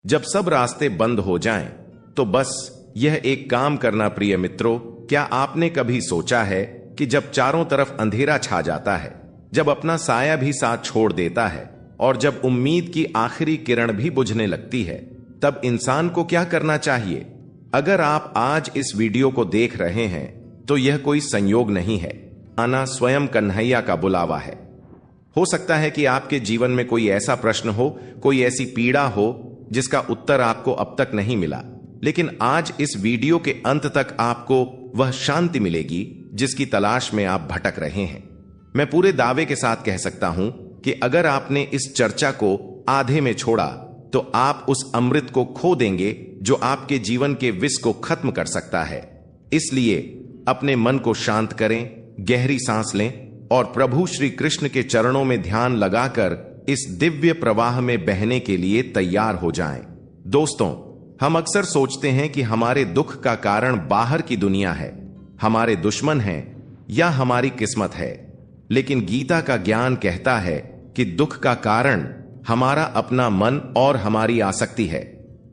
जब सब रास्ते बंद हो जाएं, तो बस यह एक काम करना प्रिय मित्रों। क्या आपने कभी सोचा है कि जब चारों तरफ अंधेरा छा जाता है, जब अपना साया भी साथ छोड़ देता है और जब उम्मीद की आखिरी किरण भी बुझने लगती है, तब इंसान को क्या करना चाहिए? अगर आप आज इस वीडियो को देख रहे हैं तो यह कोई संयोग नहीं है, आना स्वयं कन्हैया का बुलावा है। हो सकता है कि आपके जीवन में कोई ऐसा प्रश्न हो, कोई ऐसी पीड़ा हो जिसका उत्तर आपको अब तक नहीं मिला, लेकिन आज इस वीडियो के अंत तक आपको वह शांति मिलेगी जिसकी तलाश में आप भटक रहे हैं। मैं पूरे दावे के साथ कह सकता हूं कि अगर आपने इस चर्चा को आधे में छोड़ा तो आप उस अमृत को खो देंगे जो आपके जीवन के विष को खत्म कर सकता है। इसलिए अपने मन को शांत करें, गहरी सांस लें और प्रभु श्री कृष्ण के चरणों में ध्यान लगाकर इस दिव्य प्रवाह में बहने के लिए तैयार हो जाएं। दोस्तों, हम अक्सर सोचते हैं कि हमारे दुख का कारण बाहर की दुनिया है, हमारे दुश्मन हैं या हमारी किस्मत है, लेकिन गीता का ज्ञान कहता है कि दुख का कारण हमारा अपना मन और हमारी आसक्ति है।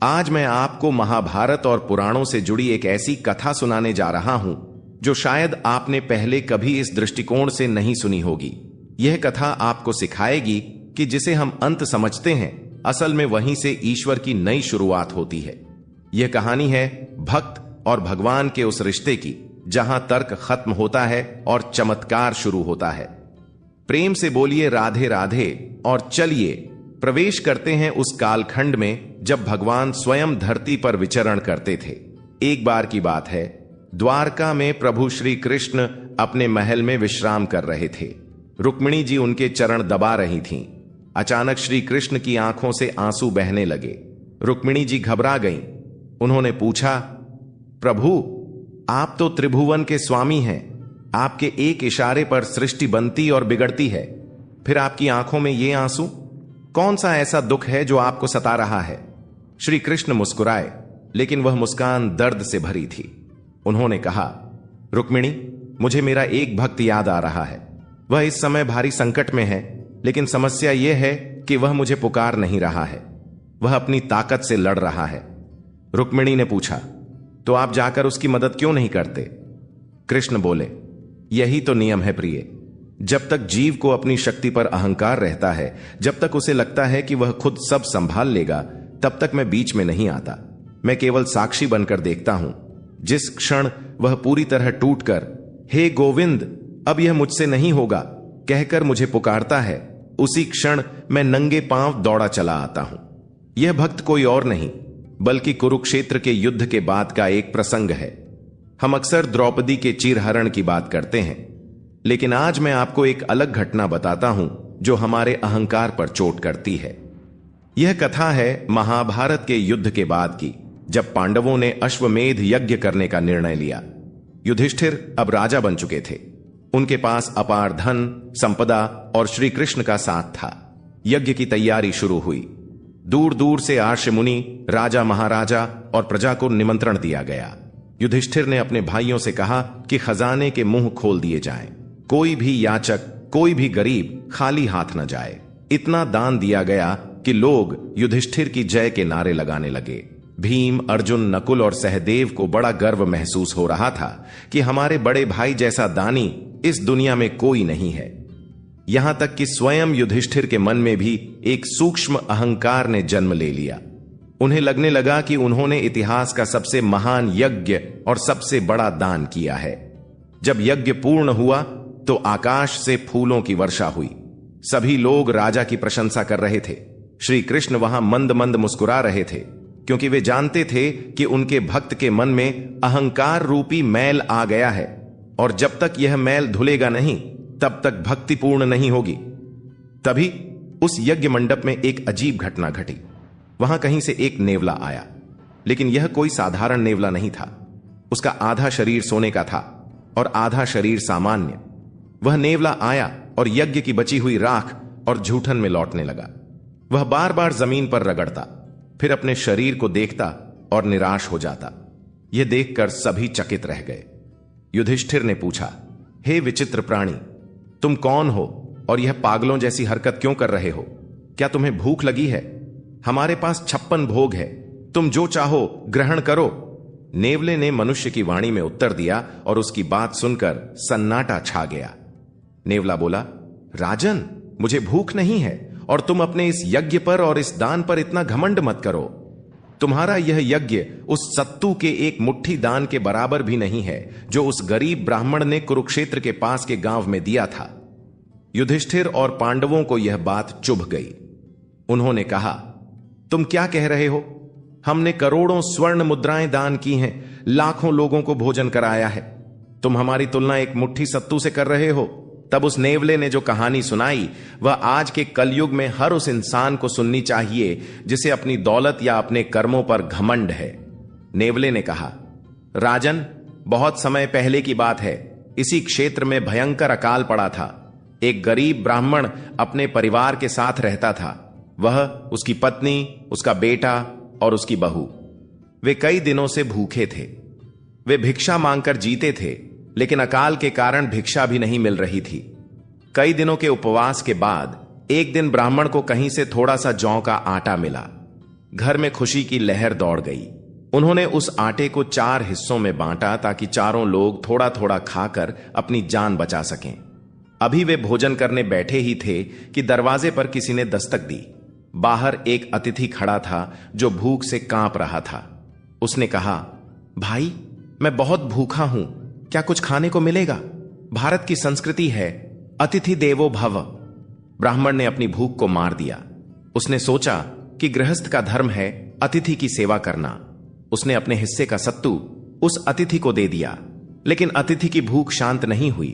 आज मैं आपको महाभारत और पुराणों से जुड़ी एक ऐसी कथा सुनाने जा रहा हूं जो शायद आपने पहले कभी इस दृष्टिकोण से नहीं सुनी होगी। यह कथा आपको सिखाएगी कि जिसे हम अंत समझते हैं, असल में वहीं से ईश्वर की नई शुरुआत होती है। यह कहानी है भक्त और भगवान के उस रिश्ते की जहां तर्क खत्म होता है और चमत्कार शुरू होता है। प्रेम से बोलिए राधे राधे और चलिए प्रवेश करते हैं उस कालखंड में जब भगवान स्वयं धरती पर विचरण करते थे। एक बार की बात है, द्वारका में प्रभु श्री कृष्ण अपने महल में विश्राम कर रहे थे। रुक्मिणी जी उनके चरण दबा रही थीं। अचानक श्री कृष्ण की आंखों से आंसू बहने लगे। रुक्मिणी जी घबरा गईं। उन्होंने पूछा, प्रभु, आप तो त्रिभुवन के स्वामी हैं, आपके एक इशारे पर सृष्टि बनती और बिगड़ती है, फिर आपकी आंखों में ये आंसू? कौन सा ऐसा दुख है जो आपको सता रहा है? श्री कृष्ण मुस्कुराए, लेकिन वह मुस्कान दर्द से भरी थी। उन्होंने कहा, रुक्मिणी, मुझे मेरा एक भक्त याद आ रहा है। वह इस समय भारी संकट में है, लेकिन समस्या यह है कि वह मुझे पुकार नहीं रहा है। वह अपनी ताकत से लड़ रहा है। रुक्मिणी ने पूछा, तो आप जाकर उसकी मदद क्यों नहीं करते? कृष्ण बोले, यही तो नियम है प्रिय। जब तक जीव को अपनी शक्ति पर अहंकार रहता है, जब तक उसे लगता है कि वह खुद सब संभाल लेगा, तब तक मैं बीच में नहीं आता। मैं केवल साक्षी बनकर देखता हूं। जिस क्षण वह पूरी तरह टूटकर हे गोविंद, अब यह मुझसे नहीं होगा कहकर मुझे पुकारता है, उसी क्षण मैं नंगे पांव दौड़ा चला आता हूं। यह भक्त कोई और नहीं बल्कि कुरुक्षेत्र के युद्ध के बाद का एक प्रसंग है। हम अक्सर द्रौपदी के चीरहरण की बात करते हैं, लेकिन आज मैं आपको एक अलग घटना बताता हूं जो हमारे अहंकार पर चोट करती है। यह कथा है महाभारत के युद्ध के बाद की, जब पांडवों ने अश्वमेध यज्ञ करने का निर्णय लिया। युधिष्ठिर अब राजा बन चुके थे। उनके पास अपार धन, संपदा और श्री कृष्ण का साथ था। यज्ञ की तैयारी शुरू हुई। दूर दूर से आर्ष मुनि, राजा, महाराजा और प्रजा को निमंत्रण दिया गया। युधिष्ठिर ने अपने भाइयों से कहा कि खजाने के मुंह खोल दिए जाएं। कोई भी याचक, कोई भी गरीब खाली हाथ न जाए। इतना दान दिया गया कि लोग युधिष्ठिर की जय के नारे लगाने लगे। भीम, अर्जुन, नकुल और सहदेव को बड़ा गर्व महसूस हो रहा था कि हमारे बड़े भाई जैसा दानी इस दुनिया में कोई नहीं है। यहां तक कि स्वयं युधिष्ठिर के मन में भी एक सूक्ष्म अहंकार ने जन्म ले लिया। उन्हें लगने लगा कि उन्होंने इतिहास का सबसे महान यज्ञ और सबसे बड़ा दान किया है। जब यज्ञ पूर्ण हुआ तो आकाश से फूलों की वर्षा हुई। सभी लोग राजा की प्रशंसा कर रहे थे। श्री कृष्ण वहां मंद मंद मुस्कुरा रहे थे, क्योंकि वे जानते थे कि उनके भक्त के मन में अहंकार रूपी मैल आ गया है, और जब तक यह मैल धुलेगा नहीं, तब तक भक्ति पूर्ण नहीं होगी। तभी उस यज्ञ मंडप में एक अजीब घटना घटी। वहां कहीं से एक नेवला आया, लेकिन यह कोई साधारण नेवला नहीं था। उसका आधा शरीर सोने का था और आधा शरीर सामान्य। वह नेवला आया और यज्ञ की बची हुई राख और जूठन में लौटने लगा। वह बार बार जमीन पर रगड़ता, फिर अपने शरीर को देखता और निराश हो जाता। यह देखकर सभी चकित रह गए। युधिष्ठिर ने पूछा, हे विचित्र प्राणी, तुम कौन हो और यह पागलों जैसी हरकत क्यों कर रहे हो? क्या तुम्हें भूख लगी है? हमारे पास 56 भोग है, तुम जो चाहो ग्रहण करो। नेवले ने मनुष्य की वाणी में उत्तर दिया और उसकी बात सुनकर सन्नाटा छा गया। नेवला बोला, राजन, मुझे भूख नहीं है और तुम अपने इस यज्ञ पर और इस दान पर इतना घमंड मत करो। तुम्हारा यह यज्ञ उस सत्तू के एक मुट्ठी दान के बराबर भी नहीं है जो उस गरीब ब्राह्मण ने कुरुक्षेत्र के पास के गांव में दिया था। युधिष्ठिर और पांडवों को यह बात चुभ गई। उन्होंने कहा, तुम क्या कह रहे हो? हमने करोड़ों स्वर्ण मुद्राएं दान की हैं, लाखों लोगों को भोजन कराया है। तुम हमारी तुलना एक मुट्ठी सत्तू से कर रहे हो। तब उस नेवले ने जो कहानी सुनाई वह आज के कलयुग में हर उस इंसान को सुननी चाहिए जिसे अपनी दौलत या अपने कर्मों पर घमंड है। नेवले ने कहा, राजन, बहुत समय पहले की बात है। इसी क्षेत्र में भयंकर अकाल पड़ा था। एक गरीब ब्राह्मण अपने परिवार के साथ रहता था। वह, उसकी पत्नी, उसका बेटा और उसकी बहू, वे कई दिनों से भूखे थे। वे भिक्षा मांगकर जीते थे, लेकिन अकाल के कारण भिक्षा भी नहीं मिल रही थी। कई दिनों के उपवास के बाद एक दिन ब्राह्मण को कहीं से थोड़ा सा जौ का आटा मिला। घर में खुशी की लहर दौड़ गई। उन्होंने उस आटे को 4 हिस्सों में बांटा ताकि चारों लोग थोड़ा थोड़ा खाकर अपनी जान बचा सकें। अभी वे भोजन करने बैठे ही थे कि दरवाजे पर किसी ने दस्तक दी। बाहर एक अतिथि खड़ा था जो भूख से कांप रहा था। उसने कहा, भाई, मैं बहुत भूखा हूं, क्या कुछ खाने को मिलेगा? भारत की संस्कृति है अतिथि देवो भव। ब्राह्मण ने अपनी भूख को मार दिया। उसने सोचा कि गृहस्थ का धर्म है अतिथि की सेवा करना। उसने अपने हिस्से का सत्तू उस अतिथि को दे दिया, लेकिन अतिथि की भूख शांत नहीं हुई।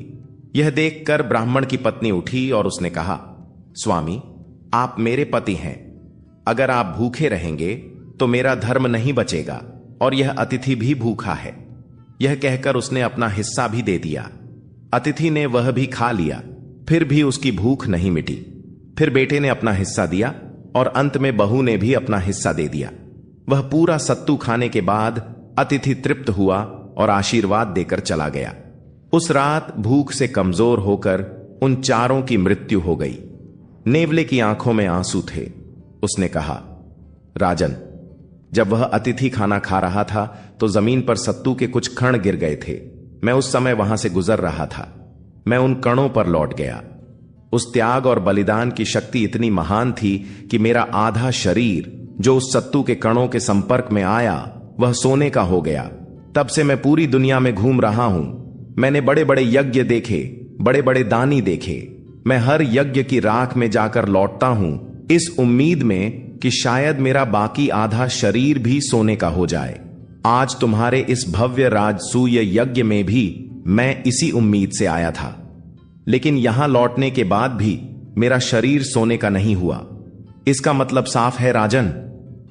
यह देखकर ब्राह्मण की पत्नी उठी और उसने कहा, स्वामी, आप मेरे पति हैं। अगर आप भूखे रहेंगे तो मेरा धर्म नहीं बचेगा और यह अतिथि भी भूखा है। यह कहकर उसने अपना हिस्सा भी दे दिया। अतिथि ने वह भी खा लिया, फिर भी उसकी भूख नहीं मिटी। फिर बेटे ने अपना हिस्सा दिया और अंत में बहू ने भी अपना हिस्सा दे दिया। वह पूरा सत्तू खाने के बाद अतिथि तृप्त हुआ और आशीर्वाद देकर चला गया। उस रात भूख से कमजोर होकर उन चारों की मृत्यु हो गई। नेवले की आंखों में आंसू थे। उसने कहा, राजन, जब वह अतिथि खाना खा रहा था तो जमीन पर सत्तू के कुछ कण गिर गए थे। मैं उस समय वहां से गुजर रहा था। मैं उन कणों पर लौट गया। उस त्याग और बलिदान की शक्ति इतनी महान थी कि मेरा आधा शरीर जो उस सत्तू के कणों के संपर्क में आया वह सोने का हो गया। तब से मैं पूरी दुनिया में घूम रहा हूं। मैंने बड़े बड़े यज्ञ देखे, बड़े बड़े दानी देखे। मैं हर यज्ञ की राख में जाकर लौटता हूं इस उम्मीद में कि शायद मेरा बाकी आधा शरीर भी सोने का हो जाए। आज तुम्हारे इस भव्य राजसूय यज्ञ में भी मैं इसी उम्मीद से आया था, लेकिन यहां लौटने के बाद भी मेरा शरीर सोने का नहीं हुआ। इसका मतलब साफ है राजन,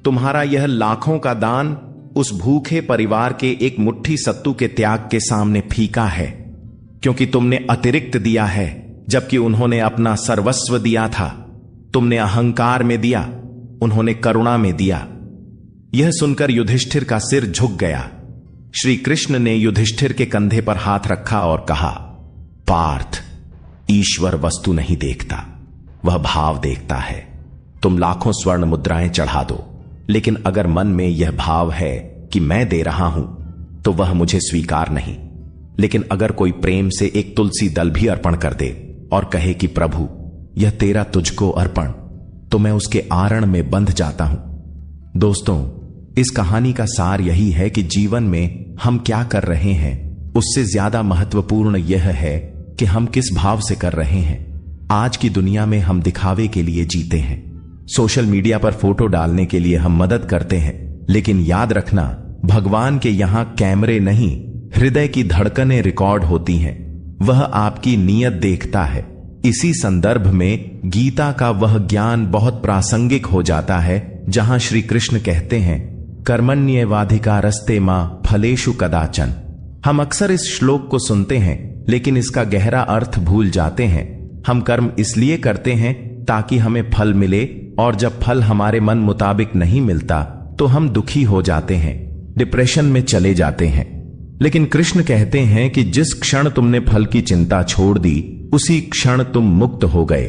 तुम्हारा यह लाखों का दान उस भूखे परिवार के एक मुट्ठी सत्तू के त्याग के सामने फीका है, क्योंकि तुमने अतिरिक्त दिया है जबकि उन्होंने अपना सर्वस्व दिया था। तुमने अहंकार में दिया, उन्होंने करुणा में दिया। यह सुनकर युधिष्ठिर का सिर झुक गया। श्री कृष्ण ने युधिष्ठिर के कंधे पर हाथ रखा और कहा, पार्थ, ईश्वर वस्तु नहीं देखता, वह भाव देखता है। तुम लाखों स्वर्ण मुद्राएं चढ़ा दो, लेकिन अगर मन में यह भाव है कि मैं दे रहा हूं तो वह मुझे स्वीकार नहीं। लेकिन अगर कोई प्रेम से एक तुलसी दल भी अर्पण कर दे और कहे कि प्रभु यह तेरा तुझको अर्पण, तो मैं उसके आरण में बंध जाता हूं। दोस्तों, इस कहानी का सार यही है कि जीवन में हम क्या कर रहे हैं उससे ज्यादा महत्वपूर्ण यह है कि हम किस भाव से कर रहे हैं। आज की दुनिया में हम दिखावे के लिए जीते हैं। सोशल मीडिया पर फोटो डालने के लिए हम मदद करते हैं, लेकिन याद रखना, भगवान के यहां कैमरे नहीं, हृदय की धड़कनें रिकॉर्ड होती हैं। वह आपकी नीयत देखता है। इसी संदर्भ में गीता का वह ज्ञान बहुत प्रासंगिक हो जाता है जहां श्री कृष्ण कहते हैं, कर्मण्येवाधिकारस्ते मां फलेषु कदाचन। हम अक्सर इस श्लोक को सुनते हैं लेकिन इसका गहरा अर्थ भूल जाते हैं। हम कर्म इसलिए करते हैं ताकि हमें फल मिले, और जब फल हमारे मन मुताबिक नहीं मिलता तो हम दुखी हो जाते हैं, डिप्रेशन में चले जाते हैं। लेकिन कृष्ण कहते हैं कि जिस क्षण तुमने फल की चिंता छोड़ दी उसी क्षण तुम मुक्त हो गए।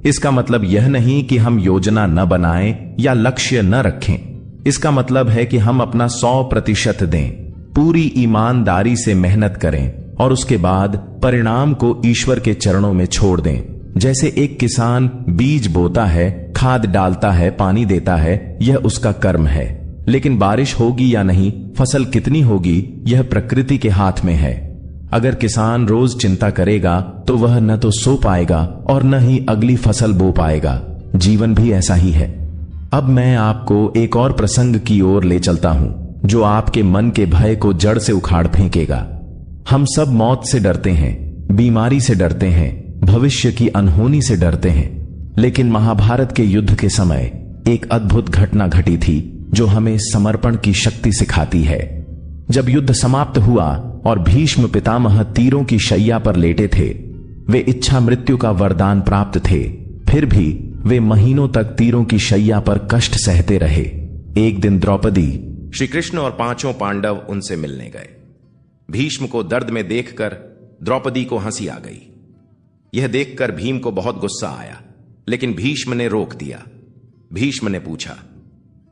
इसका मतलब यह नहीं कि हम योजना न बनाएं या लक्ष्य न रखें। इसका मतलब है कि हम अपना 100% दें, पूरी ईमानदारी से मेहनत करें और उसके बाद परिणाम को ईश्वर के चरणों में छोड़ दें। जैसे एक किसान बीज बोता है, खाद डालता है, पानी देता है, यह उसका कर्म है। लेकिन बारिश होगी या नहीं, फसल कितनी होगी, यह प्रकृति के हाथ में है। अगर किसान रोज चिंता करेगा तो वह न तो सो पाएगा और न ही अगली फसल बो पाएगा। जीवन भी ऐसा ही है। अब मैं आपको एक और प्रसंग की ओर ले चलता हूं जो आपके मन के भय को जड़ से उखाड़ फेंकेगा। हम सब मौत से डरते हैं, बीमारी से डरते हैं, भविष्य की अनहोनी से डरते हैं। लेकिन महाभारत के युद्ध के समय एक अद्भुत घटना घटी थी जो हमें समर्पण की शक्ति सिखाती है। जब युद्ध समाप्त हुआ और भीष्म पितामह तीरों की शैया पर लेटे थे, वे इच्छा मृत्यु का वरदान प्राप्त थे, फिर भी वे महीनों तक तीरों की शैया पर कष्ट सहते रहे। एक दिन द्रौपदी, श्री कृष्ण और 5 पांडव उनसे मिलने गए। भीष्म को दर्द में देखकर द्रौपदी को हंसी आ गई। यह देखकर भीम को बहुत गुस्सा आया, लेकिन भीष्म ने रोक दिया। भीष्म ने पूछा,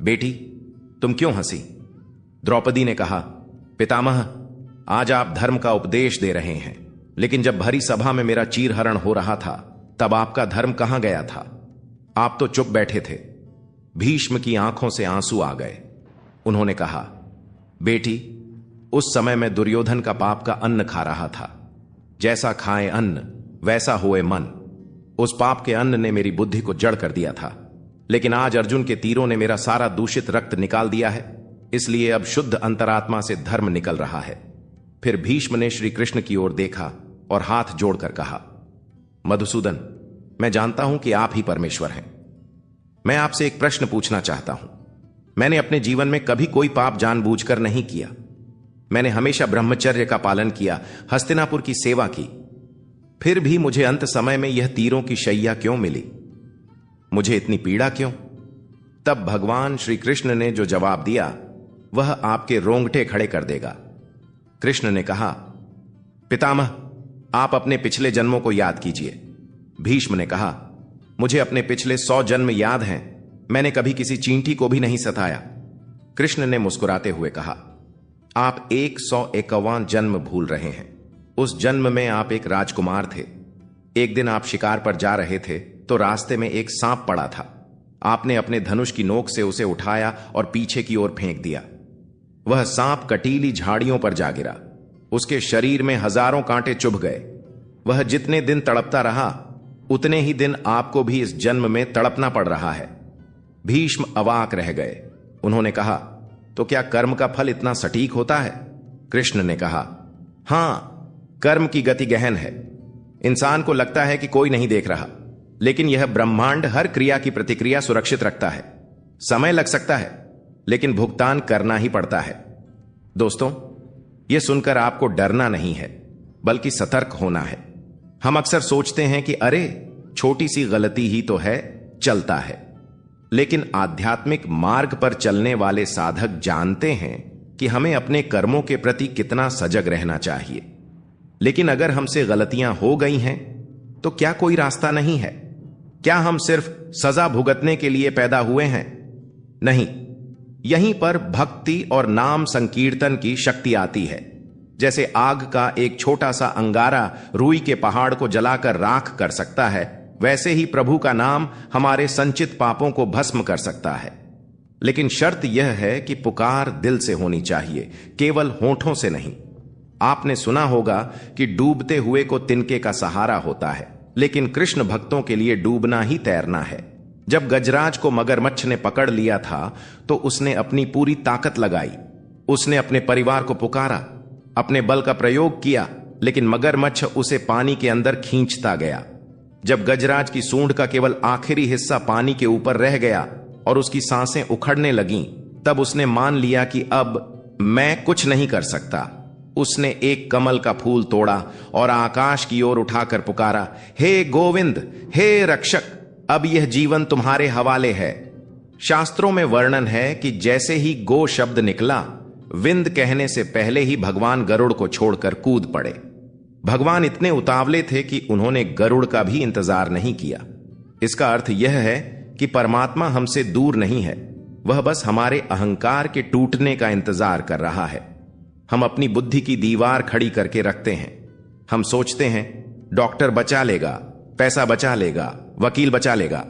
बेटी तुम क्यों हंसी? द्रौपदी ने कहा, पितामह आज आप धर्म का उपदेश दे रहे हैं, लेकिन जब भरी सभा में मेरा चीरहरण हो रहा था तब आपका धर्म कहां गया था? आप तो चुप बैठे थे। भीष्म की आंखों से आंसू आ गए। उन्होंने कहा, बेटी उस समय मैं दुर्योधन का पाप का अन्न खा रहा था। जैसा खाए अन्न वैसा होए मन। उस पाप के अन्न ने मेरी बुद्धि को जड़ कर दिया था, लेकिन आज अर्जुन के तीरों ने मेरा सारा दूषित रक्त निकाल दिया है, इसलिए अब शुद्ध अंतरात्मा से धर्म निकल रहा है। फिर भीष्म ने श्री कृष्ण की ओर देखा और हाथ जोड़कर कहा, मधुसूदन, मैं जानता हूं कि आप ही परमेश्वर हैं। मैं आपसे एक प्रश्न पूछना चाहता हूं। मैंने अपने जीवन में कभी कोई पाप जानबूझकर नहीं किया। मैंने हमेशा ब्रह्मचर्य का पालन किया, हस्तिनापुर की सेवा की। फिर भी मुझे अंत समय में यह तीरों की शैया क्यों मिली? मुझे इतनी पीड़ा क्यों? तब भगवान श्री कृष्ण ने जो जवाब दिया वह आपके रोंगटे खड़े कर देगा। कृष्ण ने कहा, पितामह आप अपने पिछले जन्मों को याद कीजिए। भीष्म ने कहा, मुझे अपने पिछले 100 जन्म याद हैं। मैंने कभी किसी चींटी को भी नहीं सताया। कृष्ण ने मुस्कुराते हुए कहा, आप 151 जन्म भूल रहे हैं। उस जन्म में आप एक राजकुमार थे। एक दिन आप शिकार पर जा रहे थे तो रास्ते में एक सांप पड़ा था। आपने अपने धनुष की नोक से उसे उठाया और पीछे की ओर फेंक दिया। वह सांप कटीली झाड़ियों पर जा गिरा। उसके शरीर में हजारों कांटे चुभ गए। वह जितने दिन तड़पता रहा उतने ही दिन आपको भी इस जन्म में तड़पना पड़ रहा है। भीष्म अवाक रह गए। उन्होंने कहा, तो क्या कर्म का फल इतना सटीक होता है? कृष्ण ने कहा, हां, कर्म की गति गहन है। इंसान को लगता है कि कोई नहीं देख रहा, लेकिन यह ब्रह्मांड हर क्रिया की प्रतिक्रिया सुरक्षित रखता है। समय लग सकता है, लेकिन भुगतान करना ही पड़ता है। दोस्तों, यह सुनकर आपको डरना नहीं है, बल्कि सतर्क होना है। हम अक्सर सोचते हैं कि अरे छोटी सी गलती ही तो है, चलता है। लेकिन आध्यात्मिक मार्ग पर चलने वाले साधक जानते हैं कि हमें अपने कर्मों के प्रति कितना सजग रहना चाहिए। लेकिन अगर हमसे गलतियां हो गई हैं तो क्या कोई रास्ता नहीं है? क्या हम सिर्फ सजा भुगतने के लिए पैदा हुए हैं? नहीं, यहीं पर भक्ति और नाम संकीर्तन की शक्ति आती है। जैसे आग का एक छोटा सा अंगारा रुई के पहाड़ को जलाकर राख कर सकता है, वैसे ही प्रभु का नाम हमारे संचित पापों को भस्म कर सकता है। लेकिन शर्त यह है कि पुकार दिल से होनी चाहिए, केवल होठों से नहीं। आपने सुना होगा कि डूबते हुए को तिनके का सहारा होता है, लेकिन कृष्ण भक्तों के लिए डूबना ही तैरना है। जब गजराज को मगरमच्छ ने पकड़ लिया था तो उसने अपनी पूरी ताकत लगाई। उसने अपने परिवार को पुकारा, अपने बल का प्रयोग किया, लेकिन मगरमच्छ उसे पानी के अंदर खींचता गया। जब गजराज की सूंड का केवल आखिरी हिस्सा पानी के ऊपर रह गया और उसकी सांसें उखड़ने लगीं, तब उसने मान लिया कि अब मैं कुछ नहीं कर सकता। उसने एक कमल का फूल तोड़ा और आकाश की ओर उठाकर पुकारा, हे गोविंद, हे रक्षक, अब यह जीवन तुम्हारे हवाले है। शास्त्रों में वर्णन है कि जैसे ही गो शब्द निकला, विंद कहने से पहले ही भगवान गरुड़ को छोड़कर कूद पड़े। भगवान इतने उतावले थे कि उन्होंने गरुड़ का भी इंतजार नहीं किया। इसका अर्थ यह है कि परमात्मा हमसे दूर नहीं है, वह बस हमारे अहंकार के टूटने का इंतजार कर रहा है। हम अपनी बुद्धि की दीवार खड़ी करके रखते हैं। हम सोचते हैं डॉक्टर बचा लेगा, पैसा बचा लेगा, वकील बचा लेगा।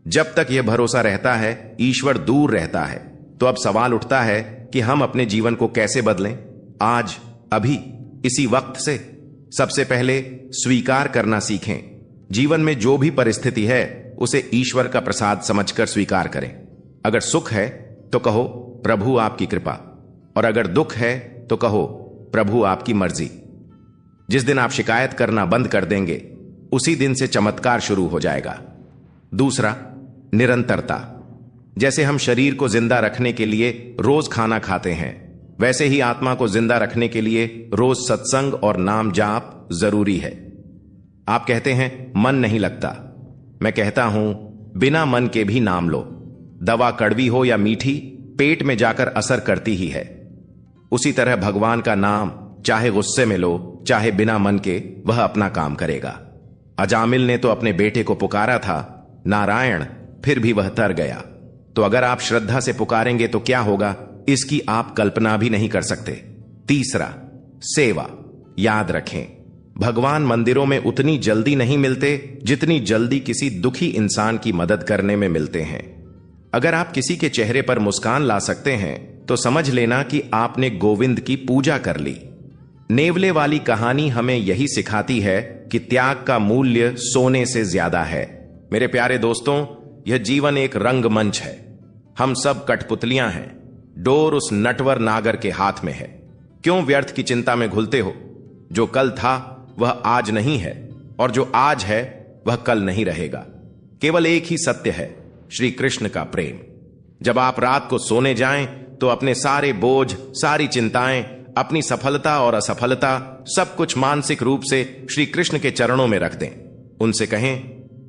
जब तक यह भरोसा रहता है ईश्वर दूर रहता है। तो अब सवाल उठता है कि हम अपने जीवन को कैसे बदलें? आज, अभी, इसी वक्त से। सबसे पहले स्वीकार करना सीखें। जीवन में जो भी परिस्थिति है उसे ईश्वर का प्रसाद समझकर स्वीकार करें। अगर सुख है तो कहो प्रभु आपकी कृपा, और अगर दुख है तो कहो प्रभु आपकी मर्जी। जिस दिन आप शिकायत करना बंद कर देंगे उसी दिन से चमत्कार शुरू हो जाएगा। दूसरा, निरंतरता। जैसे हम शरीर को जिंदा रखने के लिए रोज खाना खाते हैं, वैसे ही आत्मा को जिंदा रखने के लिए रोज सत्संग और नाम जाप जरूरी है। आप कहते हैं मन नहीं लगता। मैं कहता हूं बिना मन के भी नाम लो। दवा कड़वी हो या मीठी, पेट में जाकर असर करती ही है। उसी तरह भगवान का नाम चाहे गुस्से में लो, चाहे बिना मन के, वह अपना काम करेगा। अजामिल ने तो अपने बेटे को पुकारा था नारायण, फिर भी वह तर गया। तो अगर आप श्रद्धा से पुकारेंगे तो क्या होगा, इसकी आप कल्पना भी नहीं कर सकते। तीसरा, सेवा। याद रखें, भगवान मंदिरों में उतनी जल्दी नहीं मिलते जितनी जल्दी किसी दुखी इंसान की मदद करने में मिलते हैं। अगर आप किसी के चेहरे पर मुस्कान ला सकते हैं तो समझ लेना कि आपने गोविंद की पूजा कर ली। नेवले वाली कहानी हमें यही सिखाती है कि त्याग का मूल्य सोने से ज्यादा है। मेरे प्यारे दोस्तों, यह जीवन एक रंगमंच है। हम सब कठपुतलियां हैं। डोर उस नटवर नागर के हाथ में है। क्यों व्यर्थ की चिंता में घुलते हो? जो कल था वह आज नहीं है, और जो आज है वह कल नहीं रहेगा। केवल एक ही सत्य है, श्री कृष्ण का प्रेम। जब आप रात को सोने जाएं तो अपने सारे बोझ, सारी चिंताएं, अपनी सफलता और असफलता, सब कुछ मानसिक रूप से श्री कृष्ण के चरणों में रख दें। उनसे कहें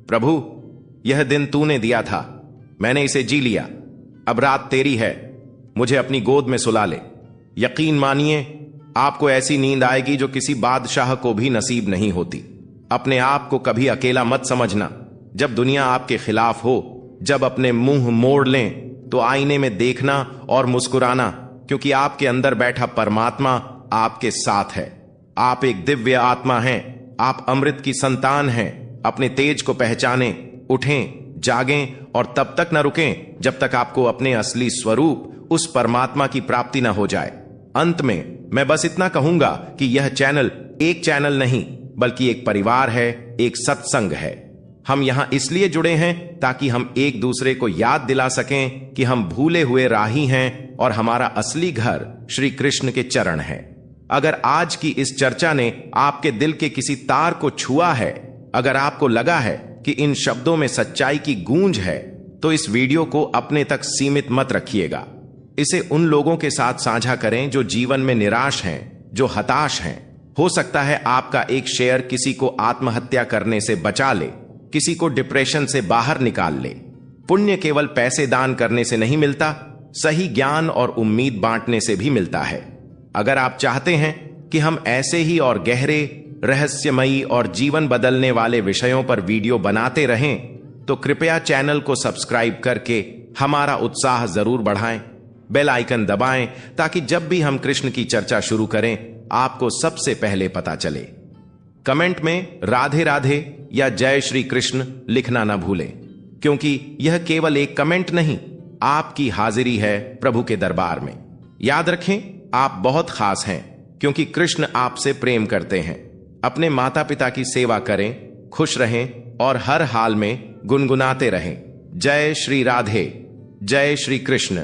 प्रभु, यह दिन तूने दिया था, मैंने इसे जी लिया। अब रात तेरी है, मुझे अपनी गोद में सुला ले। यकीन मानिए आपको ऐसी नींद आएगी जो किसी बादशाह को भी नसीब नहीं होती। अपने आप को कभी अकेला मत समझना। जब दुनिया आपके खिलाफ हो, जब अपने मुंह मोड़ लें तो आईने में देखना और मुस्कुराना, क्योंकि आपके अंदर बैठा परमात्मा आपके साथ है। आप एक दिव्य आत्मा हैं, आप अमृत की संतान हैं। अपने तेज को पहचानें, उठें, जागें और तब तक न रुकें जब तक आपको अपने असली स्वरूप, उस परमात्मा की प्राप्ति न हो जाए। अंत में मैं बस इतना कहूंगा कि यह चैनल एक चैनल नहीं बल्कि एक परिवार है, एक सत्संग है। हम यहां इसलिए जुड़े हैं ताकि हम एक दूसरे को याद दिला सकें कि हम भूले हुए राही हैं और हमारा असली घर श्री कृष्ण के चरण हैं। अगर आज की इस चर्चा ने आपके दिल के किसी तार को छुआ है, अगर आपको लगा है कि इन शब्दों में सच्चाई की गूंज है, तो इस वीडियो को अपने तक सीमित मत रखिएगा। इसे उन लोगों के साथ साझा करें जो जीवन में निराश हैं, जो हताश हैं। हो सकता है आपका एक शेयर किसी को आत्महत्या करने से बचा ले, किसी को डिप्रेशन से बाहर निकाल ले। पुण्य केवल पैसे दान करने से नहीं मिलता, सही ज्ञान और उम्मीद बांटने से भी मिलता है। अगर आप चाहते हैं कि हम ऐसे ही और गहरे, रहस्यमयी और जीवन बदलने वाले विषयों पर वीडियो बनाते रहें, तो कृपया चैनल को सब्सक्राइब करके हमारा उत्साह जरूर बढ़ाएं। बेल आइकन दबाएं ताकि जब भी हम कृष्ण की चर्चा शुरू करें आपको सबसे पहले पता चले। कमेंट में राधे राधे या जय श्री कृष्ण लिखना ना भूलें, क्योंकि यह केवल एक कमेंट नहीं, आपकी हाजिरी है प्रभु के दरबार में। याद रखें, आप बहुत खास हैं, क्योंकि कृष्ण आपसे प्रेम करते हैं। अपने माता पिता की सेवा करें, खुश रहें और हर हाल में गुनगुनाते रहें। जय श्री राधे, जय श्री कृष्ण।